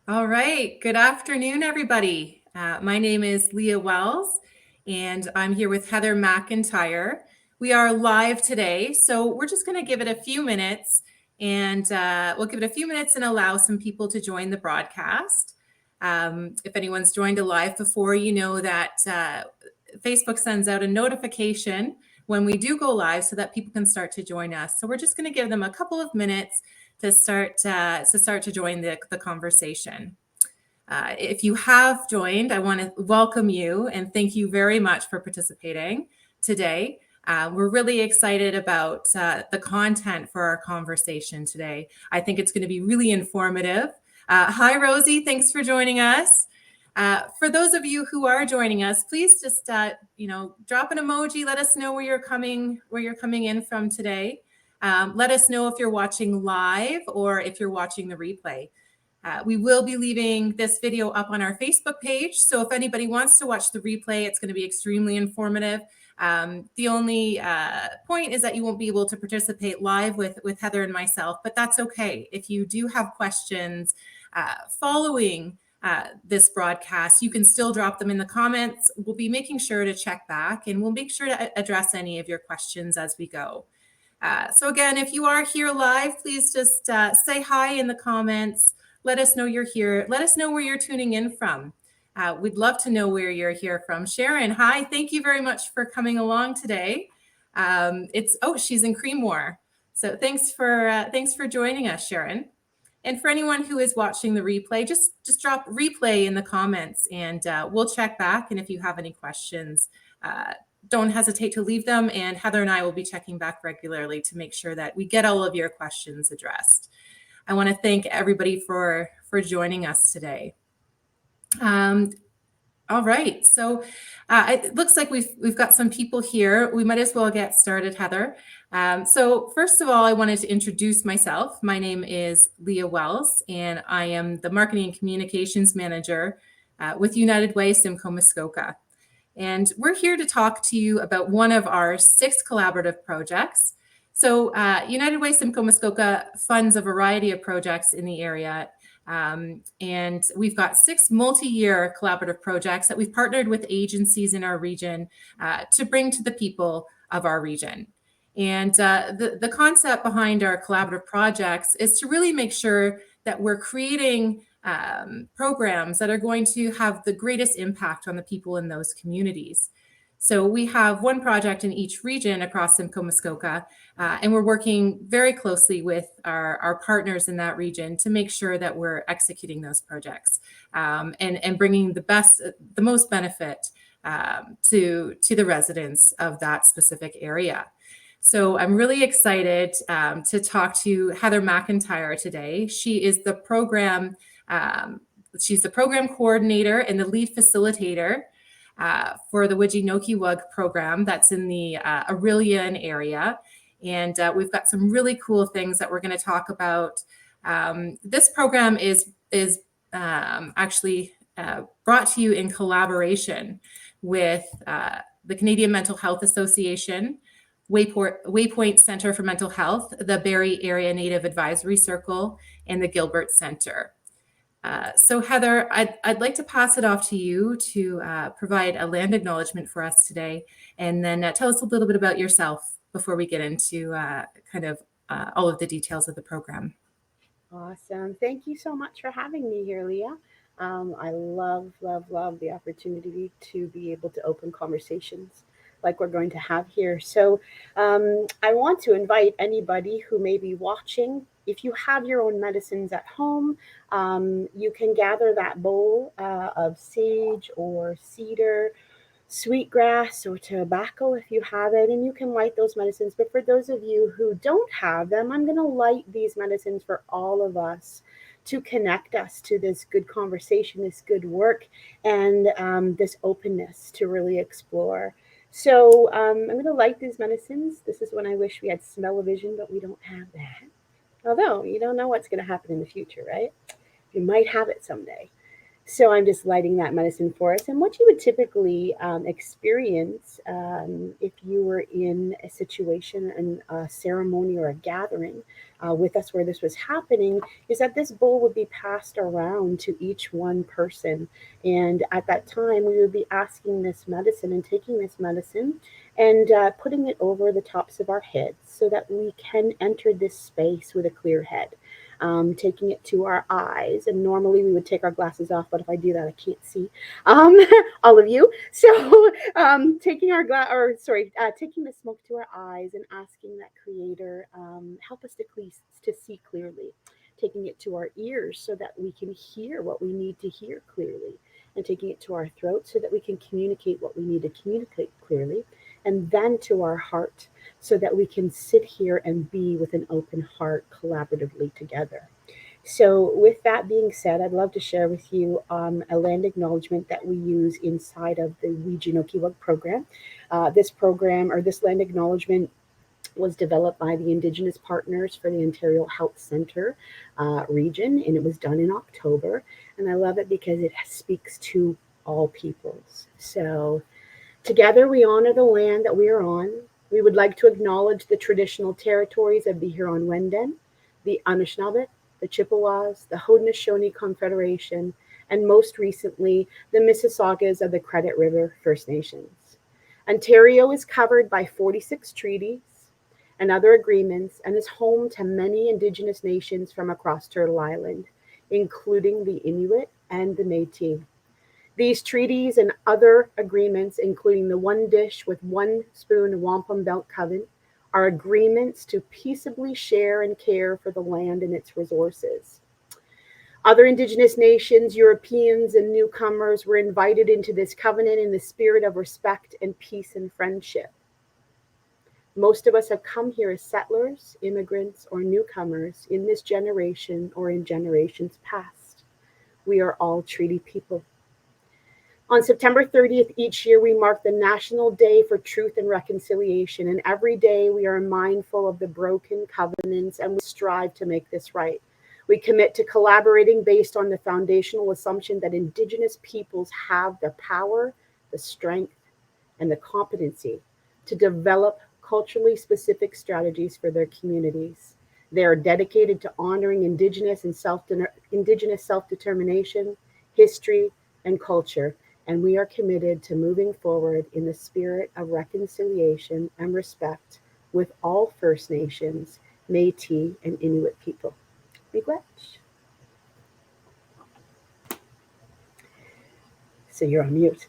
All right. Good afternoon, everybody. My name is Leah Wells, and I'm here with Heather McIntyre. We are live today, so we're just going to give it a few minutes, and we'll give it a few minutes and allow some people to join the broadcast. If anyone's joined a live before, you know that Facebook sends out a notification when we do go live so that people can start to join us. So we're just going to give them a couple of minutes to start to join the conversation. If you have joined, I want to welcome you and thank you very much for participating today. We're really excited about the content for our conversation today. I think it's going to be really informative. Hi, Rosie. Thanks for joining us. For those of you who are joining us, please just drop an emoji. Let us know where you're coming in from today. Let us know if you're watching live or if you're watching the replay. We will be leaving this video up on our Facebook page. So if anybody wants to watch the replay, it's going to be extremely informative. The only point is that you won't be able to participate live with Heather and myself, but that's okay. If you do have questions following this broadcast, you can still drop them in the comments. We'll be making sure to check back and we'll make sure to address any of your questions as we go. So again, if you are here live, please just say hi in the comments. Let us know you're here. Let us know where you're tuning in from. We'd love to know where you're here from. Sharon, hi. Thank you very much for coming along today. She's in Creemore. So thanks for joining us, Sharon. And for anyone who is watching the replay, just drop replay in the comments and we'll check back. And if you have any questions, don't hesitate to leave them. And Heather and I will be checking back regularly to make sure that we get all of your questions addressed. I want to thank everybody for joining us today. All right, so it looks like we've got some people here. We might as well get started, Heather. So first of all, I wanted to introduce myself. My name is Leah Wells, and I am the Marketing and Communications Manager with United Way Simcoe Muskoka. And we're here to talk to you about one of our 6 collaborative projects. So United Way Simcoe Muskoka funds a variety of projects in the area. And we've got 6 multi-year collaborative projects that we've partnered with agencies in our region to bring to the people of our region. And the concept behind our collaborative projects is to really make sure that we're creating programs that are going to have the greatest impact on the people in those communities. So we have one project in each region across Simcoe Muskoka, and we're working very closely with our partners in that region to make sure that we're executing those projects and bringing the most benefit to the residents of that specific area. So I'm really excited to talk to Heather McIntyre today. She is the program coordinator and the lead facilitator for the Wiijinokiiwag program that's in the Aurelian area. And we've got some really cool things that we're going to talk about. This program is actually brought to you in collaboration with the Canadian Mental Health Association, Waypoint Center for Mental Health, the Barrie Area Native Advisory Circle, and the Gilbert Center. So Heather, I'd like to pass it off to you to provide a land acknowledgement for us today, and then tell us a little bit about yourself before we get into all of the details of the program. Awesome. Thank you so much for having me here, Leah. I love the opportunity to be able to open conversations like we're going to have here. So I want to invite anybody who may be watching. If you have your own medicines at home, you can gather that bowl of sage or cedar, sweetgrass or tobacco if you have it, and you can light those medicines. But for those of you who don't have them, I'm going to light these medicines for all of us to connect us to this good conversation, this good work, and this openness to really explore. So I'm going to light these medicines. This is when I wish we had smell-o-vision, but we don't have that. Although you don't know what's going to happen in the future, right? You might have it someday. So I'm just lighting that medicine for us. And what you would typically experience if you were in a situation, and a ceremony or a gathering with us where this was happening, is that this bowl would be passed around to each one person. And at that time, we would be asking this medicine and taking this medicine and putting it over the tops of our heads so that we can enter this space with a clear head. Taking it to our eyes, and normally we would take our glasses off, but if I do that, I can't see um, all of you. So taking taking the smoke to our eyes and asking that Creator help us to see clearly. Taking it to our ears so that we can hear what we need to hear clearly, and taking it to our throat so that we can communicate what we need to communicate clearly, and then to our heart so that we can sit here and be with an open heart collaboratively together. So, with that being said, I'd love to share with you a land acknowledgement that we use inside of the Wiijinokiiwag program. This program, or this land acknowledgement, was developed by the Indigenous Partners for the Ontario Health Centre region, and it was done in October. And I love it because it speaks to all peoples. So, together we honor the land that we are on. We would like to acknowledge the traditional territories of the Huron-Wendat, the Anishinaabe, the Chippewas, the Haudenosaunee Confederation, and most recently, the Mississaugas of the Credit River First Nations. Ontario is covered by 46 treaties and other agreements and is home to many Indigenous nations from across Turtle Island, including the Inuit and the Métis. These treaties and other agreements, including the One Dish with One Spoon Wampum Belt Covenant, are agreements to peaceably share and care for the land and its resources. Other Indigenous nations, Europeans, and newcomers were invited into this covenant in the spirit of respect and peace and friendship. Most of us have come here as settlers, immigrants, or newcomers in this generation or in generations past. We are all treaty people. On September 30th each year, we mark the National Day for Truth and Reconciliation, and every day we are mindful of the broken covenants and we strive to make this right. We commit to collaborating based on the foundational assumption that Indigenous peoples have the power, the strength, and the competency to develop culturally specific strategies for their communities. They are dedicated to honoring Indigenous self-determination, history, and culture, and we are committed to moving forward in the spirit of reconciliation and respect with all First Nations, Métis, and Inuit people. Miigwech. So you're on mute.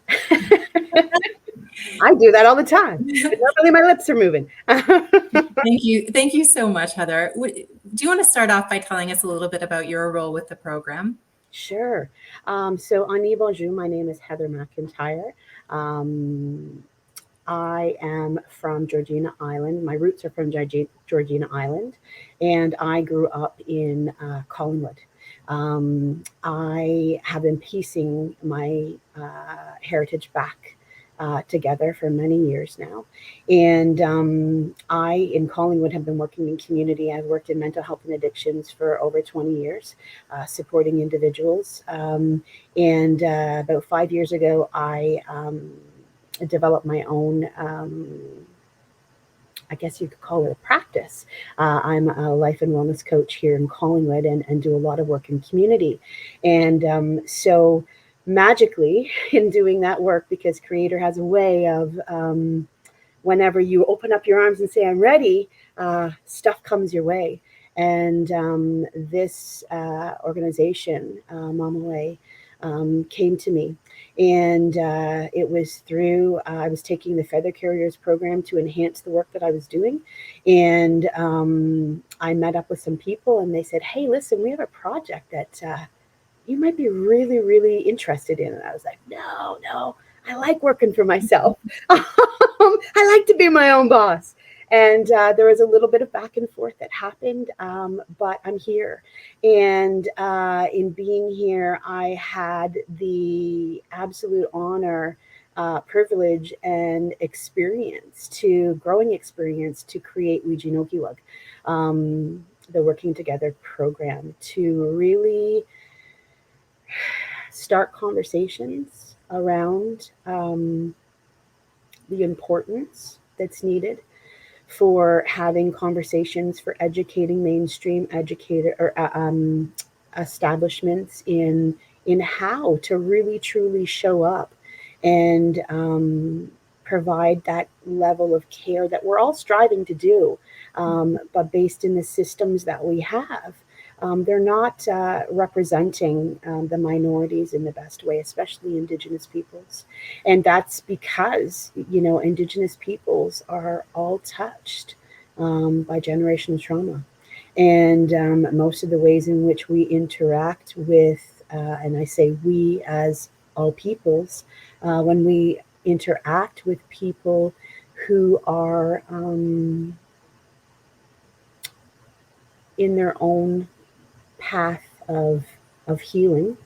I do that all the time. Normally my lips are moving. Thank you so much, Heather. Do you want to start off by telling us a little bit about your role with the program? Sure. So, Ani bonjour. My name is Heather McIntyre. I am from Georgina Island. My roots are from Georgina Island, and I grew up in Collingwood. I have been piecing my heritage back together for many years now. And I, in Collingwood, have been working in community. I've worked in mental health and addictions for over 20 years, supporting individuals. And about 5 years ago, I developed my own, I guess you could call it a practice. I'm a life and wellness coach here in Collingwood and do a lot of work in community. And so magically in doing that work, because Creator has a way of, whenever you open up your arms and say, I'm ready, stuff comes your way. And this organization, Mama Way, came to me. And it was through, I was taking the Feather Carriers program to enhance the work that I was doing. And I met up with some people and they said, hey, listen, we have a project that you might be really, really interested in. And I was like, no, I like working for myself. I like to be my own boss. And there was a little bit of back and forth that happened, but I'm here. And in being here, I had the absolute honor, privilege, and growing experience to create Wiijinokiiwag, the Working Together program, to really start conversations around the importance that's needed for having conversations, for educating mainstream educator or establishments in how to really truly show up and provide that level of care that we're all striving to do, but based in the systems that we have. They're not representing the minorities in the best way, especially Indigenous peoples. And that's because, Indigenous peoples are all touched by generational trauma. And most of the ways in which we interact with, and I say we as all peoples, when we interact with people who are in their own path of healing,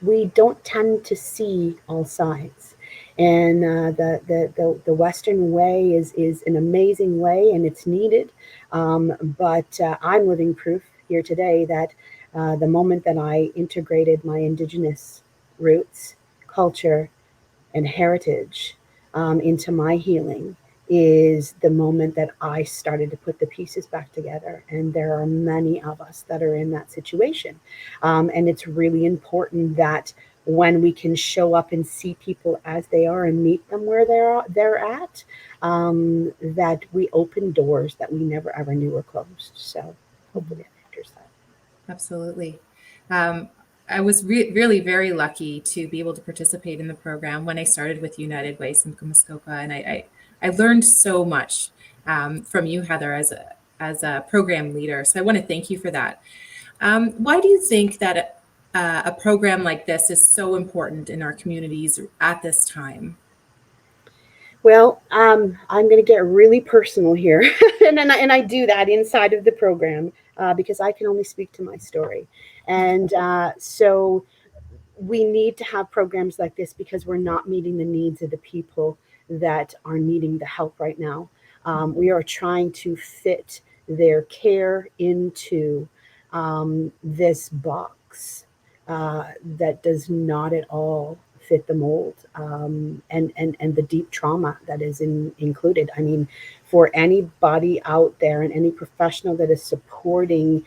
we don't tend to see all sides. And the Western way is an amazing way, and it's needed. But I'm living proof here today that the moment that I integrated my Indigenous roots, culture, and heritage into my healing is the moment that I started to put the pieces back together. And there are many of us that are in that situation. And it's really important that when we can show up and see people as they are and meet them where they're at, that we open doors that we never ever knew were closed. So hopefully that answers that. Absolutely. I was really very lucky to be able to participate in the program when I started with United Way Muskoka, and I learned so much from you, Heather, as a program leader. So I want to thank you for that. Why do you think that a program like this is so important in our communities at this time? Well, I'm going to get really personal here, and I do that inside of the program because I can only speak to my story, and so we need to have programs like this because we're not meeting the needs of the people that are needing the help right now. We are trying to fit their care into this box that does not at all fit the mold, and the deep trauma that is included. I mean, for anybody out there and any professional that is supporting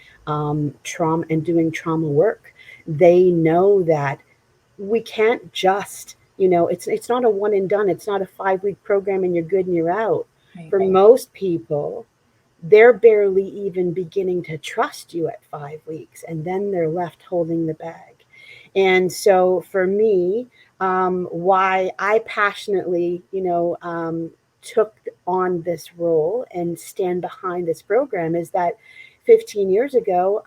trauma and doing trauma work, they know that we can't just, it's not a one and done. It's not a 5-week program and you're good and you're out. Right. For most people, they're barely even beginning to trust you at 5 weeks, and then they're left holding the bag. And so for me, why I passionately, took on this role and stand behind this program is that 15 years ago,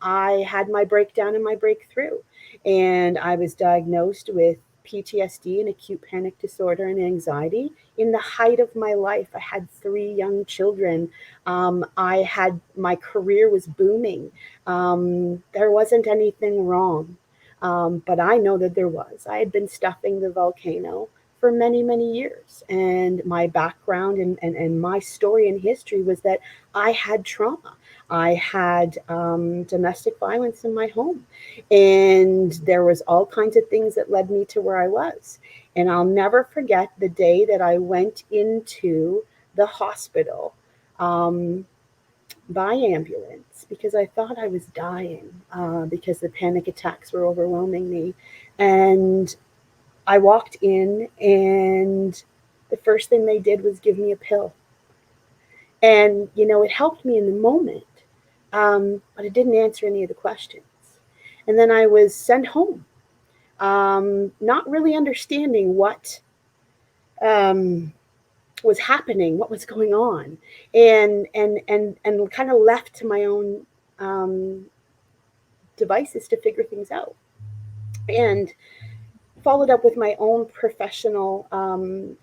I had my breakdown and my breakthrough, and I was diagnosed with PTSD and acute panic disorder and anxiety in the height of my life. I had 3 young children. My career was booming. There wasn't anything wrong. But I know that there was. I had been stuffing the volcano for many, many years. And my background and my story and history was that I had trauma. I had domestic violence in my home. And there was all kinds of things that led me to where I was. And I'll never forget the day that I went into the hospital by ambulance because I thought I was dying because the panic attacks were overwhelming me. And I walked in, and the first thing they did was give me a pill. And, it helped me in the moment, but it didn't answer any of the questions. And then I was sent home, not really understanding what was happening, what was going on, and kind of left to my own devices to figure things out. And followed up with my own professional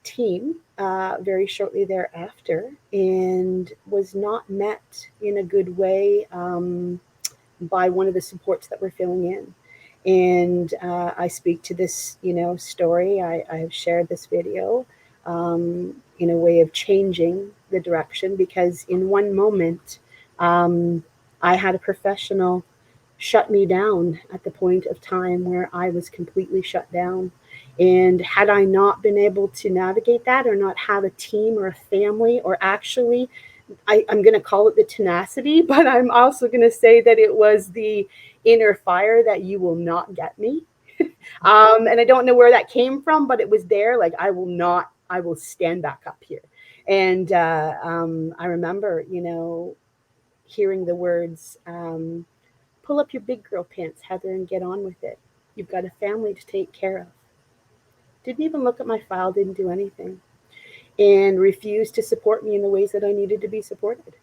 team very shortly thereafter, and was not met in a good way by one of the supports that we're filling in. And I speak to this, story. I've shared this video in a way of changing the direction, because in one moment, I had a professional shut me down at the point of time where I was completely shut down. And had I not been able to navigate that, or not have a team or a family, or actually, I'm going to call it the tenacity, but I'm also going to say that it was the inner fire that you will not get me. And I don't know where that came from, but it was there. Like, I will stand back up here. And I remember, hearing the words, pull up your big girl pants, Heather, and get on with it. You've got a family to take care of. Didn't even look at my file, didn't do anything, and refused to support me in the ways that I needed to be supported,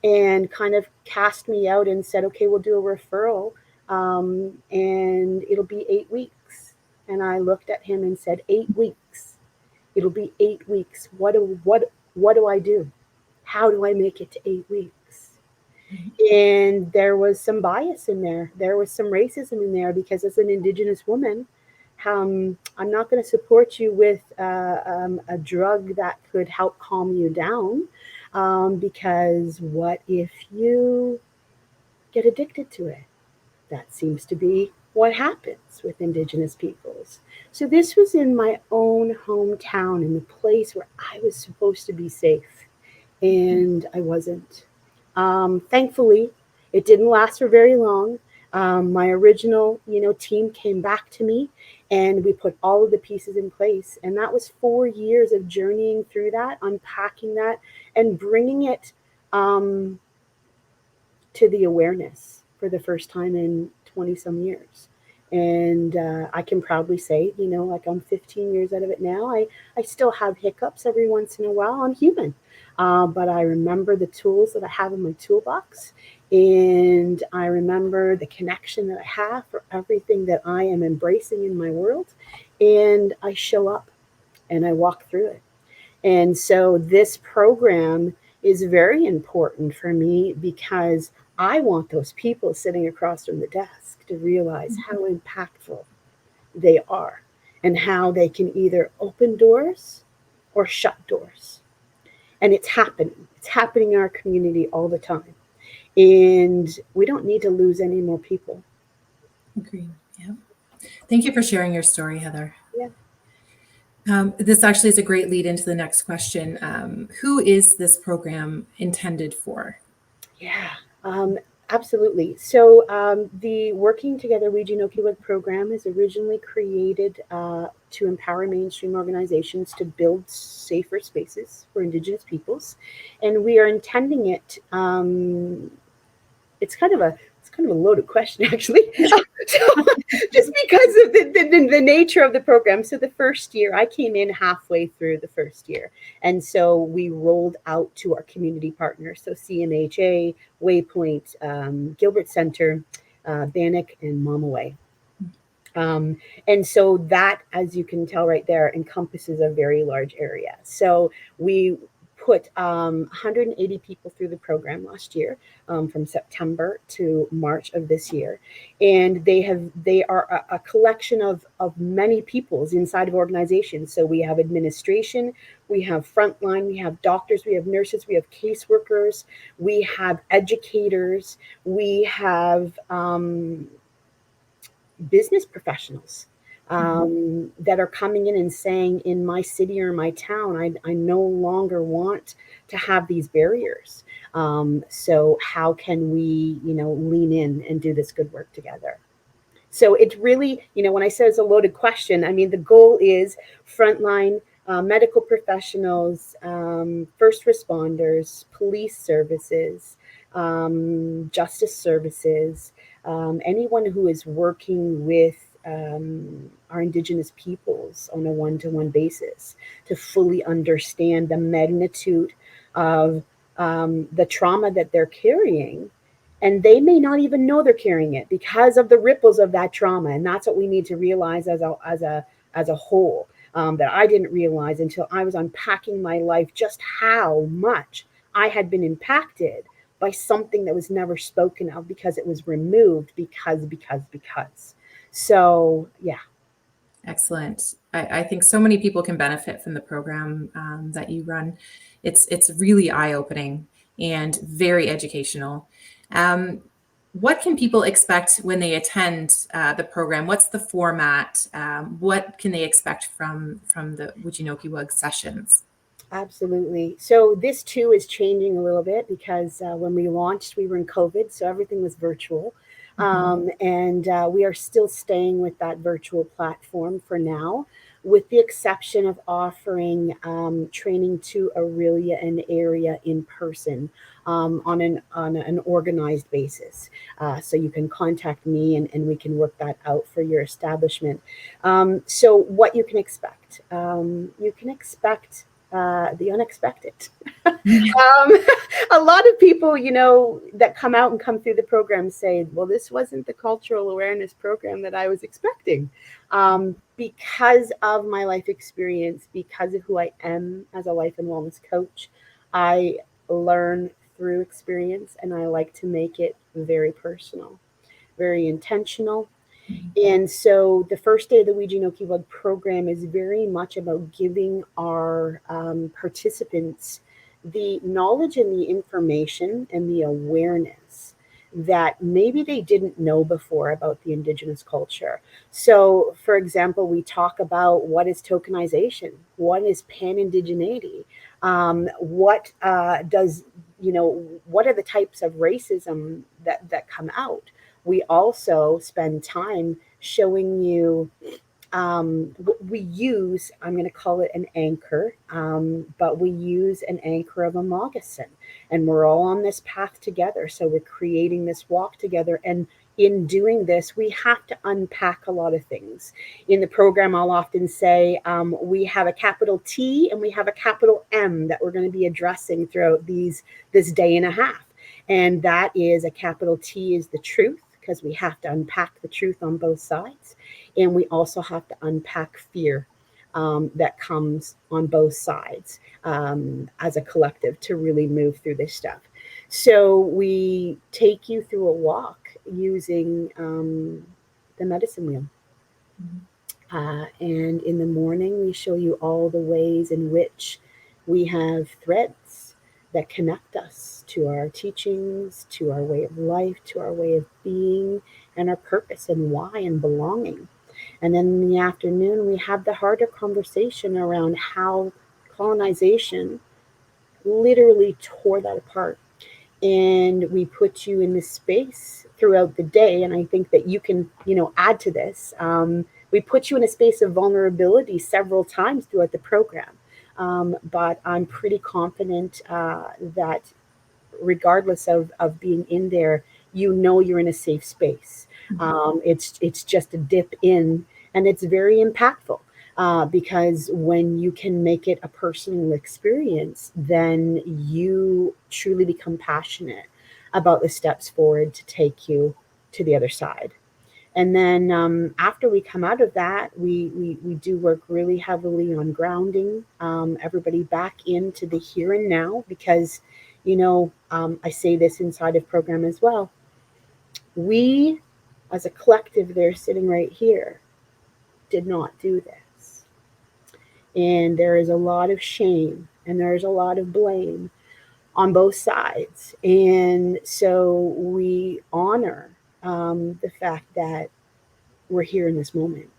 and kind of cast me out and said, okay, we'll do a referral, and it'll be 8 weeks. And I looked at him and said, 8 weeks. It'll be 8 weeks. What do I do? How do I make it to 8 weeks? And there was some bias in there. There was some racism in there, because as an Indigenous woman, I'm not going to support you with a drug that could help calm you down, because what if you get addicted to it? That seems to be what happens with Indigenous peoples. So this was in my own hometown, in the place where I was supposed to be safe, and I wasn't. Thankfully, it didn't last for very long. My original, team came back to me, and we put all of the pieces in place. And that was 4 years of journeying through that, unpacking that, and bringing it to the awareness for the first time in 20 some years. And I can proudly say, like, I'm 15 years out of it now. I still have hiccups every once in a while. I'm human. But I remember the tools that I have in my toolbox. And I remember the connection that I have for everything that I am embracing in my world. And I show up and I walk through it. And so this program is very important for me, because I want those people sitting across from the desk to realize how impactful they are, and how they can either open doors or shut doors. And it's happening. It's happening in our community all the time. And we don't need to lose any more people. Agreed. Yeah. Thank you for sharing your story, Heather. Yeah. This actually is a great lead into the next question. Who is this program intended for? Yeah, absolutely. So the Working Together Wiijinokiiwag program is originally created to empower mainstream organizations to build safer spaces for Indigenous peoples, and we are intending it. It's kind of a loaded question, actually. Just because of the nature of the program. So the first year, I came in halfway through the first year. And so we rolled out to our community partners. So CMHA, Waypoint, Gilbert Center, Bannock, and Momaway. And so that, as you can tell right there, encompasses a very large area. So we put 180 people through the program last year, from September to March of this year, and they are a collection of many peoples inside of organizations. So we have administration, we have frontline, we have doctors, we have nurses, we have caseworkers, we have educators, we have business professionals that are coming in and saying, in my city or my town, I no longer want to have these barriers. So how can we, lean in and do this good work together? So it's really, when I say it's a loaded question, I mean, the goal is frontline medical professionals, first responders, police services, justice services, anyone who is working with our Indigenous peoples on a one-to-one basis, to fully understand the magnitude of the trauma that they're carrying. And they may not even know they're carrying it because of the ripples of that trauma. And that's what we need to realize as a whole, that I didn't realize until I was unpacking my life, just how much I had been impacted by something that was never spoken of, because it was removed because. So, yeah. Excellent. I think so many people can benefit from the program that you run. It's really eye-opening and very educational. what can people expect when they attend the program? What's the format? What can they expect from the Wiijinokiiwag sessions? Absolutely. So this too is changing a little bit because when we launched, we were in COVID, so everything was virtual. And we are still staying with that virtual platform for now, with the exception of offering training to Aurelia and area in person on an organized basis. So you can contact me and we can work that out for your establishment. So what you can expect? You can expect the unexpected. A lot of people, that come out and come through the program say, well, this wasn't the cultural awareness program that I was expecting. Because of my life experience, because of who I am as a life and wellness coach, I learn through experience, and I like to make it very personal, very intentional. And so the first day of the Wiijinokiiwag program is very much about giving our participants the knowledge and the information and the awareness that maybe they didn't know before about the Indigenous culture. So, for example, we talk about what is tokenization, what is pan-indigeneity, what what are the types of racism that come out. We also spend time showing you what we use. I'm going to call it an anchor, but we use an anchor of a moccasin, and we're all on this path together. So we're creating this walk together, and in doing this, we have to unpack a lot of things. In the program, I'll often say we have a capital T and we have a capital M that we're going to be addressing throughout this day and a half. And that is, a capital T is the truth, because we have to unpack the truth on both sides. And we also have to unpack fear that comes on both sides as a collective to really move through this stuff. So we take you through a walk using the medicine wheel. And in the morning, we show you all the ways in which we have threads that connect us to our teachings, to our way of life, to our way of being, and our purpose and why and belonging. And then in the afternoon, we have the harder conversation around how colonization literally tore that apart. And we put you in this space throughout the day. And I think that you can, add to this. We put you in a space of vulnerability several times throughout the program. But I'm pretty confident that regardless of being in there, you're in a safe space. It's just a dip in, and it's very impactful. Because when you can make it a personal experience, then you truly become passionate about the steps forward to take you to the other side. And then after we come out of that, we do work really heavily on grounding everybody back into the here and now, because, I say this inside of program as well. We, as a collective, they're sitting right here, did not do this. And there is a lot of shame and there's a lot of blame on both sides. And so we honor the fact that we're here in this moment.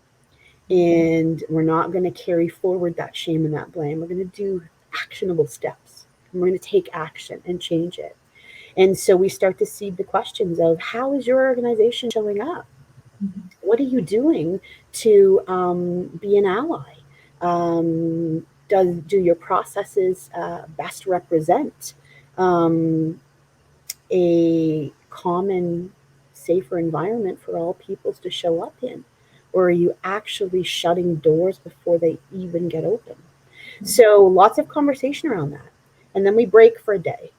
And we're not going to carry forward that shame and that blame. We're going to do actionable steps. And we're going to take action and change it. And so we start to see the questions of, how is your organization showing up? What are you doing to be an ally? Do your processes best represent a common, safer environment for all peoples to show up in? Or are you actually shutting doors before they even get open? So lots of conversation around that. And then we break for a day.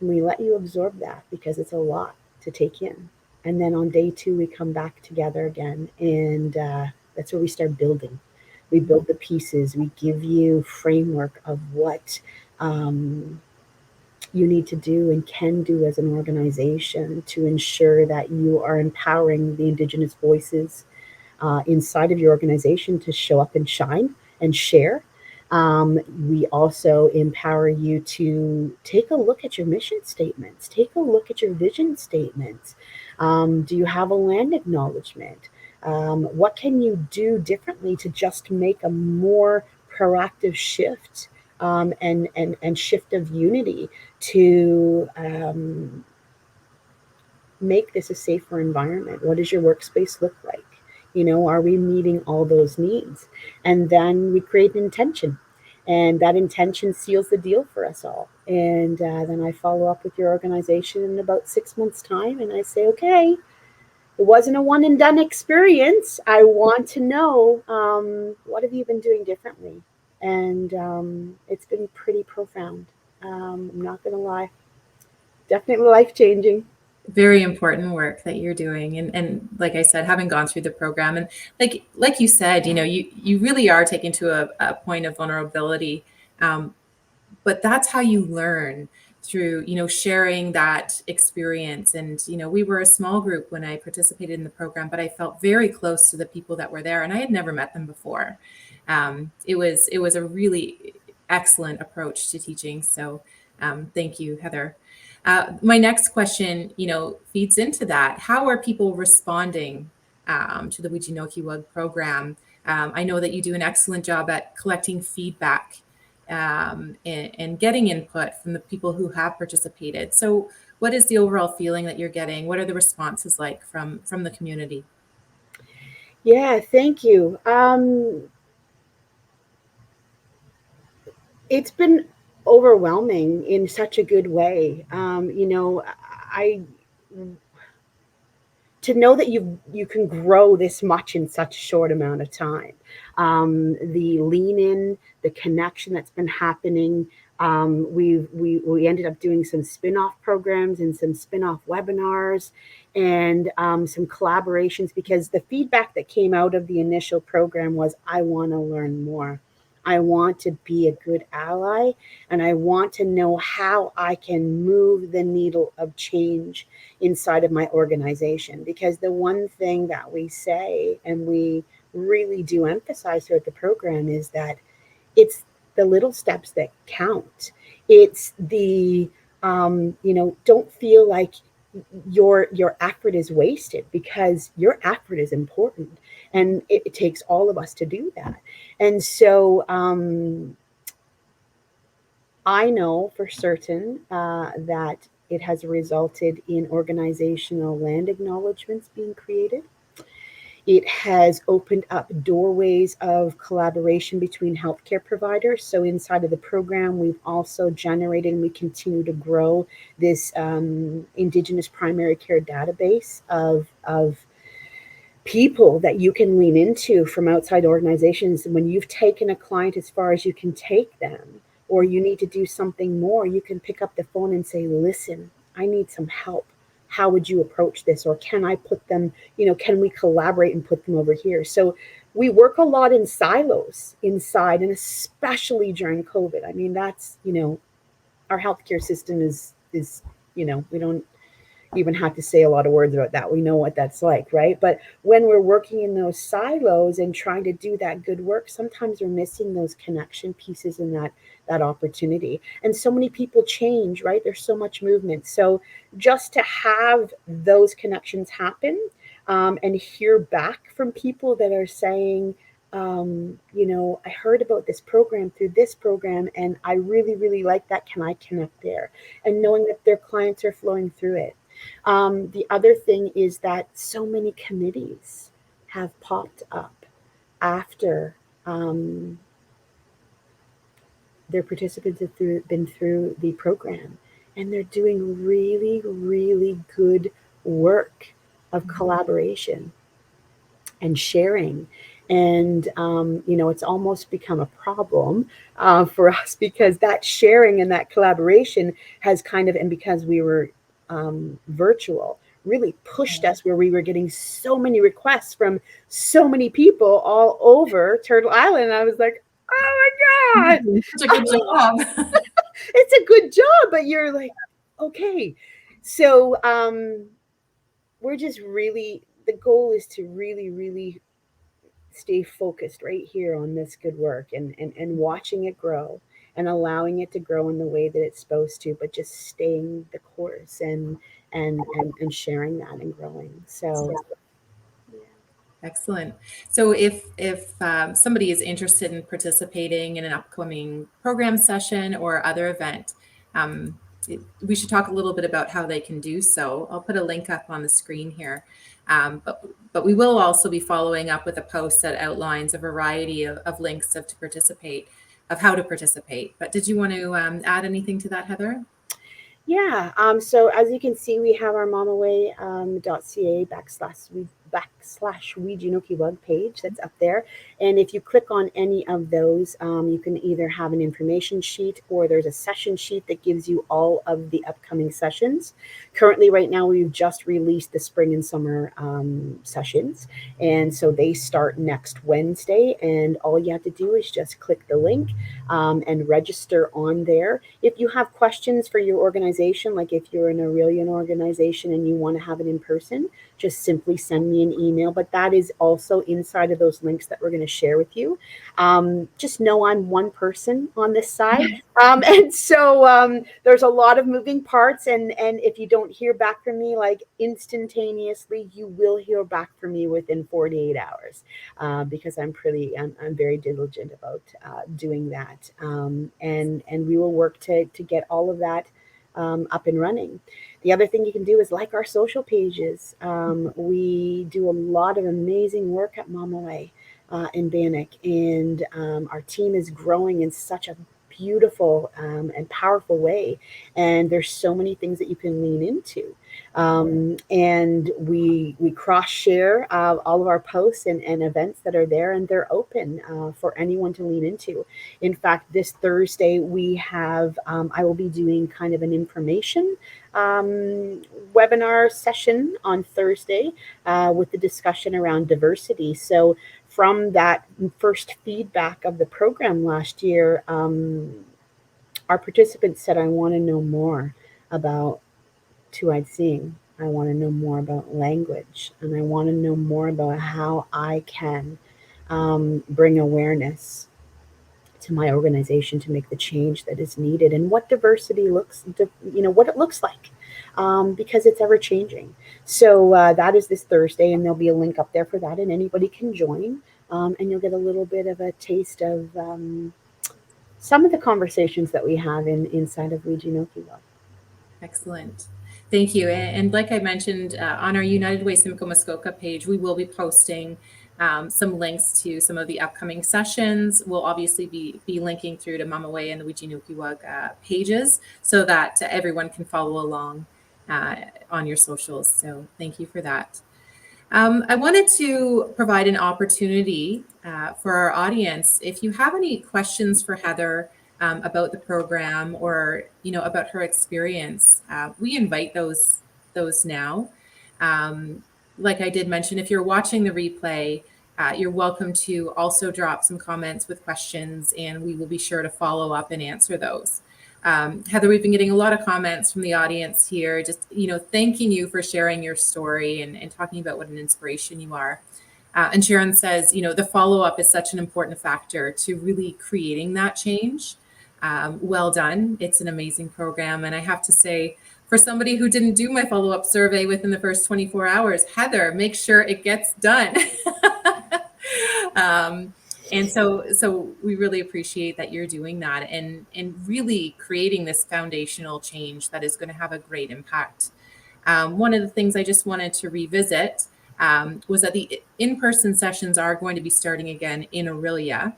We let you absorb that because it's a lot to take in. And then on day 2, we come back together again. And that's where we start building. We build the pieces. We give you framework of what you need to do and can do as an organization to ensure that you are empowering the Indigenous voices inside of your organization to show up and shine and share. We also empower you to take a look at your mission statements, take a look at your vision statements. Do you have a land acknowledgement? What can you do differently to just make a more proactive shift, and shift of unity to make this a safer environment? What does your workspace look like? Are we meeting all those needs? And then we create an intention. And that intention seals the deal for us all. And then I follow up with your organization in about 6 months' time. And I say, okay, it wasn't a one and done experience. I want to know, what have you been doing differently? And it's been pretty profound. I'm not going to lie. Definitely life changing. Very important work that you're doing, and like I said, having gone through the program, and like you said, you really are taken to a point of vulnerability, but that's how you learn, through sharing that experience. And we were a small group when I participated in the program, but I felt very close to the people that were there, and I had never met them before. It was a really excellent approach to teaching. So thank you, Heather. My next question, feeds into that. How are people responding to the Wiijinokiiwag program? I know that you do an excellent job at collecting feedback, and getting input from the people who have participated. So what is the overall feeling that you're getting? What are the responses like from the community? Yeah, thank you. It's been overwhelming in such a good way. I to know that you can grow this much in such a short amount of time. The lean in, the connection that's been happening. We ended up doing some spin-off programs and some spin-off webinars, and some collaborations, because the feedback that came out of the initial program was, I want to learn more. I want to be a good ally, and I want to know how I can move the needle of change inside of my organization. Because the one thing that we say, and we really do emphasize throughout the program, is that it's the little steps that count. It's the don't feel like your effort is wasted, because your effort is important, and it takes all of us to do that. And so I know for certain that it has resulted in organizational land acknowledgements being created. It has opened up doorways of collaboration between healthcare providers. So inside of the program, we've also generated, and we continue to grow, this Indigenous primary care database of people that you can lean into from outside organizations. When you've taken a client as far as you can take them, or you need to do something more, you can pick up the phone and say, listen, I need some help. How would you approach this? Or can I put them, can we collaborate and put them over here? So we work a lot in silos inside, and especially during COVID. I mean, that's, our healthcare system is, we don't even have to say a lot of words about that. We know what that's like, right? But when we're working in those silos and trying to do that good work, sometimes we're missing those connection pieces and that opportunity. And so many people change, right? There's so much movement. So just to have those connections happen, and hear back from people that are saying, I heard about this program through this program, and I really, really like that. Can I connect there? And knowing that their clients are flowing through it. The other thing is that so many committees have popped up after their participants have been through the program, and they're doing really, really good work of collaboration and sharing. And it's almost become a problem for us, because that sharing and that collaboration has kind of, and because we were virtual, really pushed us, where we were getting so many requests from so many people all over Turtle Island. I was like, oh my God, Such a good job. it's a good job, but you're like, okay. So we're just really, the goal is to really, really stay focused right here on this good work and watching it grow and allowing it to grow in the way that it's supposed to, but just staying the course and sharing that and growing. So yeah. Excellent. So if somebody is interested in participating in an upcoming program session or other event, we should talk a little bit about how they can do so. I'll put a link up on the screen here. But we will also be following up with a post that outlines a variety of links of how to participate. But did you want to add anything to that, Heather? Yeah. So as you can see, we have our momaway.ca /backslash Wiijinokiiwag page that's up there. And if you click on any of those, you can either have an information sheet or there's a session sheet that gives you all of the upcoming sessions. Currently, right now, we've just released the spring and summer sessions. And so they start next Wednesday. And all you have to do is just click the link and register on there. If you have questions for your organization, like if you're an Aurelian organization and you want to have it in person, just simply send me an email. But that is also inside of those links that we're going to share with you. Just know I'm one person on this side. And so there's a lot of moving parts. And if you don't hear back from me, like instantaneously, you will hear back from me within 48 hours because I'm very diligent about doing that. And we will work to get all of that up and running. The other thing you can do is like our social pages. We do a lot of amazing work at Momaway in Bannock, and our team is growing in such a beautiful and powerful way. And there's so many things that you can lean into. And we cross share all of our posts and events that are there, and they're open for anyone to lean into. In fact, this Thursday we have I will be doing kind of an information webinar session on Thursday with the discussion around diversity. So from that first feedback of the program last year, our participants said, I want to know more about two-eyed seeing. I want to know more about language, and I want to know more about how I can bring awareness to my organization to make the change that is needed, and what diversity what it looks like, because it's ever changing. So that is this Thursday, and there'll be a link up there for that, and anybody can join, and you'll get a little bit of a taste of some of the conversations that we have inside of Wiijinokiiwag. Excellent. Thank you. And like I mentioned, on our United Way Simcoe Muskoka page, we will be posting some links to some of the upcoming sessions. We'll obviously be linking through to Momaway and the Wiijinokiiwag pages so that everyone can follow along on your socials. So thank you for that. I wanted to provide an opportunity for our audience. If you have any questions for Heather about the program or about her experience, we invite those now. Like I did mention, if you're watching the replay, you're welcome to also drop some comments with questions, and we will be sure to follow up and answer those. Heather, we've been getting a lot of comments from the audience here, just thanking you for sharing your story and talking about what an inspiration you are. And Sharon says, the follow-up is such an important factor to really creating that change. Well done. It's an amazing program. And I have to say, for somebody who didn't do my follow-up survey within the first 24 hours, Heather, make sure it gets done. And so we really appreciate that you're doing that and really creating this foundational change that is going to have a great impact. One of the things I just wanted to revisit was that the in-person sessions are going to be starting again in Aurelia.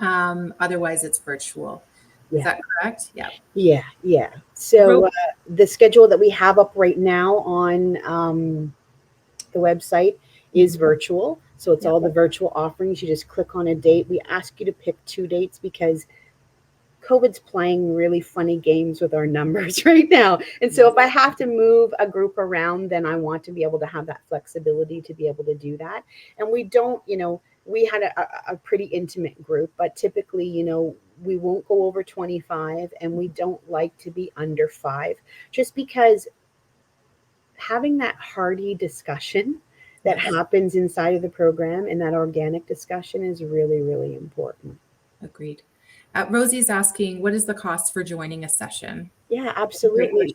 Otherwise, it's virtual. Yeah. Is that correct? Yeah. So the schedule that we have up right now on the website is virtual. So it's all the virtual offerings. You just click on a date. We ask you to pick 2 dates because COVID's playing really funny games with our numbers right now. And so if I have to move a group around, then I want to be able to have that flexibility to be able to do that. And we don't, we had a pretty intimate group, but typically, we won't go over 25 and we don't like to be under 5, just because having that hearty discussion that happens inside of the program, and that organic discussion is really, really important. Agreed. Rosie's asking, what is the cost for joining a session? Yeah, absolutely.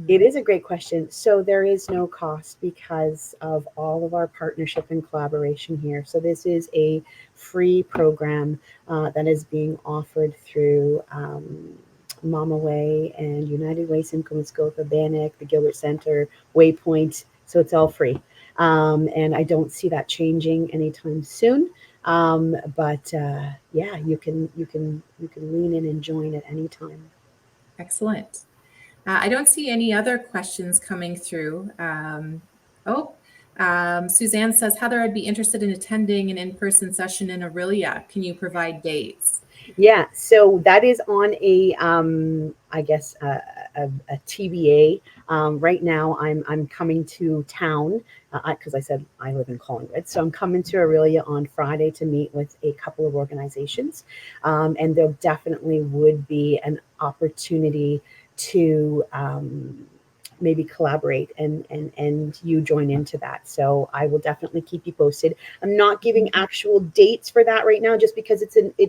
It is a great question. So there is no cost because of all of our partnership and collaboration here. So this is a free program that is being offered through Mama Way and United Way, Simcoe Muskoka, Bannock, the Gilbert Center, Waypoint. So it's all free. And I don't see that changing anytime soon. But yeah, you can lean in and join at any time. Excellent. I don't see any other questions coming through. Suzanne says, Heather, I'd be interested in attending an in-person session in Aurelia. Can you provide dates? Yeah, so that is on a, I guess, a TBA. Right now, I'm coming to town because I said I live in Collingwood, so I'm coming to Aurelia on Friday to meet with a couple of organizations, and there definitely would be an opportunity to maybe collaborate and you join into that. So I will definitely keep you posted. I'm not giving actual dates for that right now, just because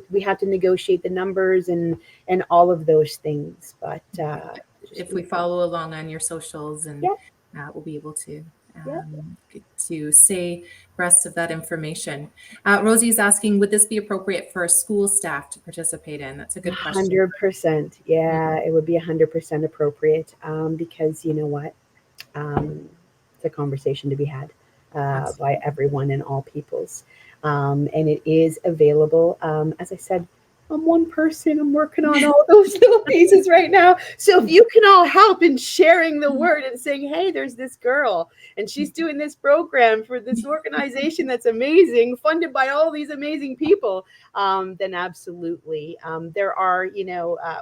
we have to negotiate the numbers and all of those things. But if we follow along on your socials, and we'll be able to stay abreast of that information. Rosie's asking, would this be appropriate for school staff to participate in? That's a good question. 100%. Yeah, it would be 100% appropriate because you know what? It's a conversation to be had by everyone and all peoples. And it is available. As I said, I'm one person. I'm working on all those little pieces right now. So if you can all help in sharing the word and saying, hey, there's this girl and she's doing this program for this organization that's amazing, funded by all these amazing people, then absolutely. There are,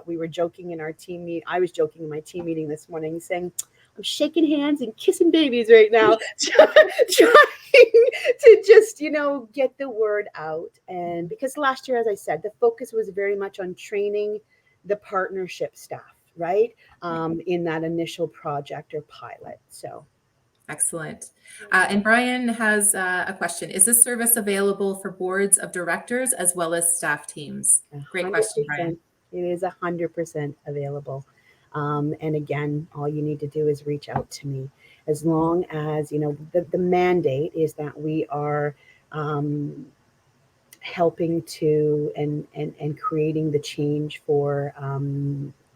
we were joking in our team meeting. I was joking in my team meeting this morning saying, I'm shaking hands and kissing babies right now, trying to just, get the word out. And because last year, as I said, the focus was very much on training the partnership staff, right? In that initial project or pilot. So. Excellent. And Brian has a question. Is this service available for boards of directors as well as staff teams? Great question, Brian. It is 100% available. And again, all you need to do is reach out to me. As long as, the mandate is that we are helping to and creating the change for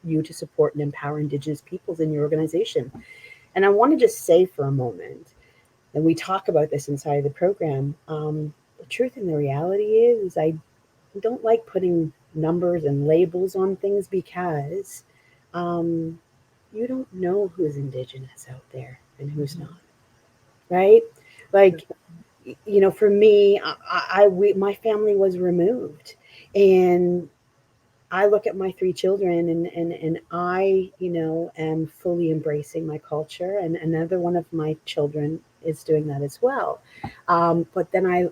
you to support and empower Indigenous peoples in your organization. And I want to just say for a moment, and we talk about this inside of the program, the truth and the reality is I don't like putting numbers and labels on things because you don't know who's Indigenous out there and who's not, right? Like, for me, my family was removed, and I look at my 3 children and I, am fully embracing my culture, and another one of my children is doing that as well. But then I,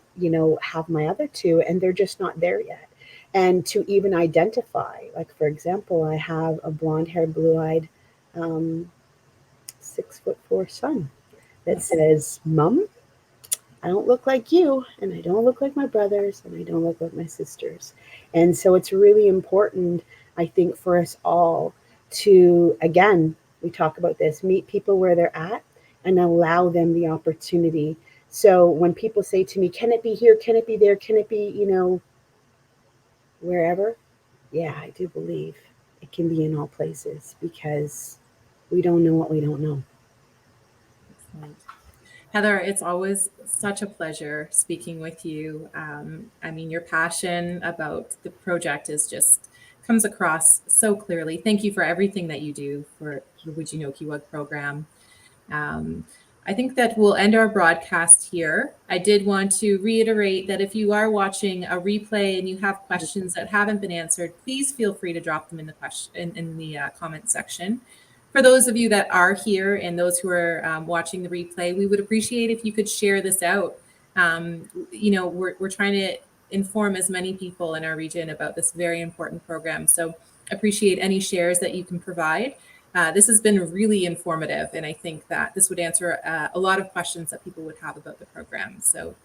have my other 2 and they're just not there yet. And to even identify, like, for example, I have a blonde-haired, blue-eyed 6'4" son that says, Mom, I don't look like you, and I don't look like my brothers, and I don't look like my sisters. And so it's really important, I think, for us all to, again, we talk about this, meet people where they're at and allow them the opportunity. So when people say to me, can it be here? Can it be there? Can it be, wherever? Yeah, I do believe it can be in all places because we don't know what we don't know. Excellent. Heather, it's always such a pleasure speaking with you. Your passion about the project comes across so clearly. Thank you for everything that you do for the Wiijinokiiwag program. I think that we'll end our broadcast here. I did want to reiterate that if you are watching a replay and you have questions that haven't been answered, please feel free to drop them in the comment section. For those of you that are here and those who are watching the replay, we would appreciate if you could share this out. We're trying to inform as many people in our region about this very important program. So appreciate any shares that you can provide. This has been really informative, and I think that this would answer a lot of questions that people would have about the program. So,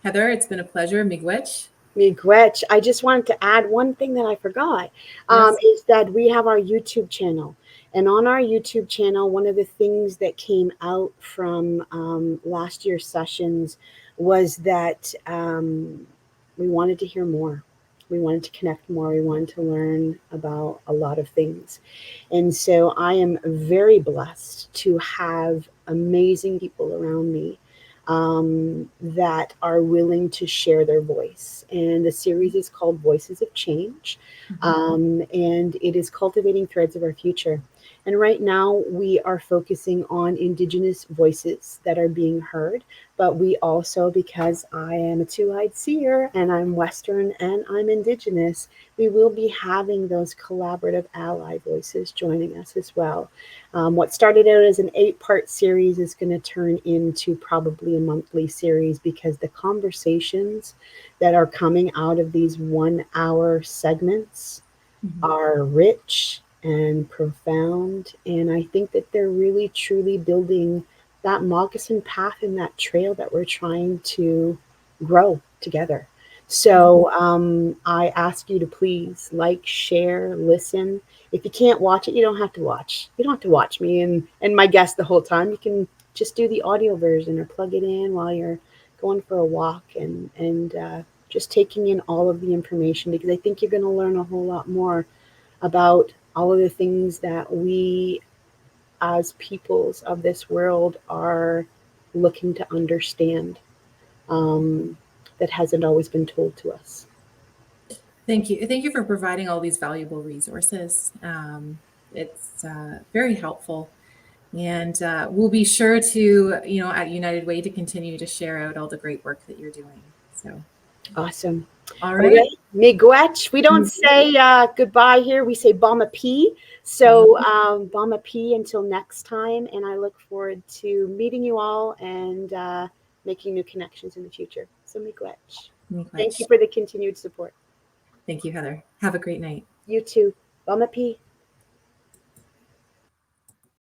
Heather, it's been a pleasure. Miigwech. Miigwech. I just wanted to add one thing that I forgot, Yes. is that we have our YouTube channel. And on our YouTube channel, one of the things that came out from last year's sessions was that we wanted to hear more. We wanted to connect more. We wanted to learn about a lot of things. And so I am very blessed to have amazing people around me that are willing to share their voice. And the series is called Voices of Change, and it is cultivating threads of our future. And right now, we are focusing on Indigenous voices that are being heard. But we also, because I am a two-eyed seer and I'm Western and I'm Indigenous, we will be having those collaborative ally voices joining us as well. What started out as an 8-part series is going to turn into probably a monthly series, because the conversations that are coming out of these 1-hour segments are rich and profound. And I think that they're really truly building that moccasin path and that trail that we're trying to grow together. So I ask you to please like, share, listen. If you can't watch it, you don't have to watch. You don't have to watch me and my guest the whole time. You can just do the audio version or plug it in while you're going for a walk and just taking in all of the information, because I think you're going to learn a whole lot more about all of the things that we as peoples of this world are looking to understand, that hasn't always been told to us. Thank you. Thank you for providing all these valuable resources. It's very helpful. And we'll be sure to, at United Way, to continue to share out all the great work that you're doing. So, Awesome. all All right. right. Miigwech. We don't say goodbye here. We say Bama P. So Bama P until next time. And I look forward to meeting you all and making new connections in the future. So Miigwech. Thank you for the continued support. Thank you, Heather. Have a great night. You too. Bama P.